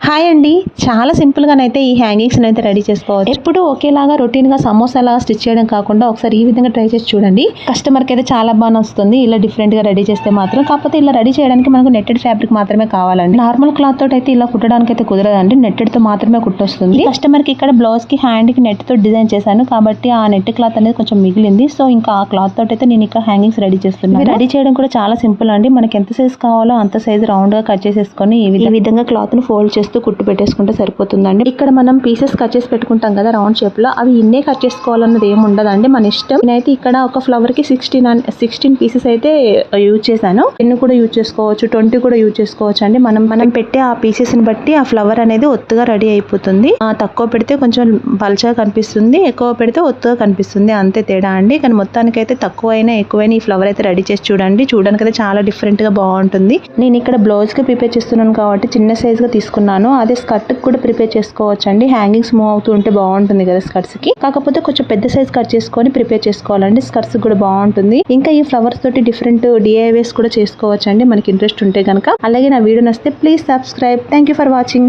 Hi అండి, చాలా సింపుల్గానైతే ఈ హ్యాంగింగ్స్ని అయితే రెడీ చేసుకోవచ్చు. ఎప్పుడు ఒకేలాగా రొటీన్గా సమోసాలా స్టిచ్ చేయడం కాకుండా ఒకసారి ఈ విధంగా ట్రై చేసి చూడండి. కస్టమర్కి అయితే చాలా బాగా వస్తుంది ఇలా డిఫరెంట్గా రెడీ చేస్తే మాత్రం. కాకపోతే ఇలా రెడీ చేయడానికి మనకు నెట్టెడ్ ఫ్యాబ్రిక్ మాత్రమే కావాలండి. నార్మల్ క్లాత్ తోటి అయితే ఇలా కుట్టడానికి అయితే కుదరదండి, నెట్టెడ్తో మాత్రమే కుట్టొస్తుంది. కస్టమర్కి ఇక్కడ బ్లౌజ్కి హ్యాండ్కి నెట్తో డిజైన్ చేశాను కాబట్టి ఆ నెట్ క్లాత్ అనేది కొంచెం మిగిలింది. సో ఇంకా ఆ క్లాత్ తోటి అయితే నేను ఇక్కడ హ్యాంగింగ్స్ రెడీ చేస్తున్నాను. రెడీ చేయడం కూడా చాలా సింపుల్ అండి. మనకి ఎంత సైజ్ కావాలో అంత సైజ్ రౌండ్గా కట్ చేసేసుకొని ఈ విధంగా క్లాత్ను ఫోల్డ్ చేస్తూ కుట్టు పెట్టేసుకుంటే సరిపోతుందండి. ఇక్కడ మనం పీసెస్ కట్ చేసి పెట్టుకుంటాం కదా రౌండ్ షేప్ లో, అవి ఇన్నే కట్ చేసుకోవాలన్నది ఏమి ఉండదండి, మన ఇష్టం. నేనైతే ఇక్కడ ఒక ఫ్లవర్ కి 16 పీసెస్ అయితే యూజ్ చేశాను. 10 కూడా యూజ్ చేసుకోవచ్చు, 20 కూడా యూజ్ చేసుకోవచ్చు అండి. మనం పెట్టే ఆ పీసెస్ ని బట్టి ఆ ఫ్లవర్ అనేది ఒత్తుగా రెడీ అయిపోతుంది. తక్కువ పెడితే కొంచెం పల్చగా కనిపిస్తుంది, ఎక్కువ పెడితే ఒత్తుగా కనిపిస్తుంది, అంతే తేడా అండి. కానీ మొత్తానికి అయితే తక్కువైనా ఎక్కువైనా ఈ ఫ్లవర్ అయితే రెడీ చేసి చూడండి. చూడడానికి అయితే చాలా డిఫరెంట్ గా బాగుంటుంది. నేను ఇక్కడ బ్లౌజ్ కి ప్రిపేర్ చేస్తున్నాను కాబట్టి చిన్న సైజ్ గా తీసుకున్నాను. అదే స్కర్ట్ కూడా ప్రిపేర్ చేసుకోవచ్చు అండి. హ్యాంగింగ్స్ మూవ్ అవుతూ ఉంటే బాగుంటుంది కదా స్కర్ట్స్ కి. కాకపోతే కొంచెం పెద్ద సైజ్ కట్ చేసుకొని ప్రిపేర్ చేసుకోవాలండి, స్కర్ట్స్ కూడా బాగుంటుంది. ఇంకా ఈ ఫ్లవర్స్ తోటి డిఫరెంట్ DIYs కూడా చేసుకోవచ్చు అండి మనకి ఇంట్రెస్ట్ ఉంటే కనుక. అలాగే నా వీడియో నచ్చితే please subscribe. Thank you for watching.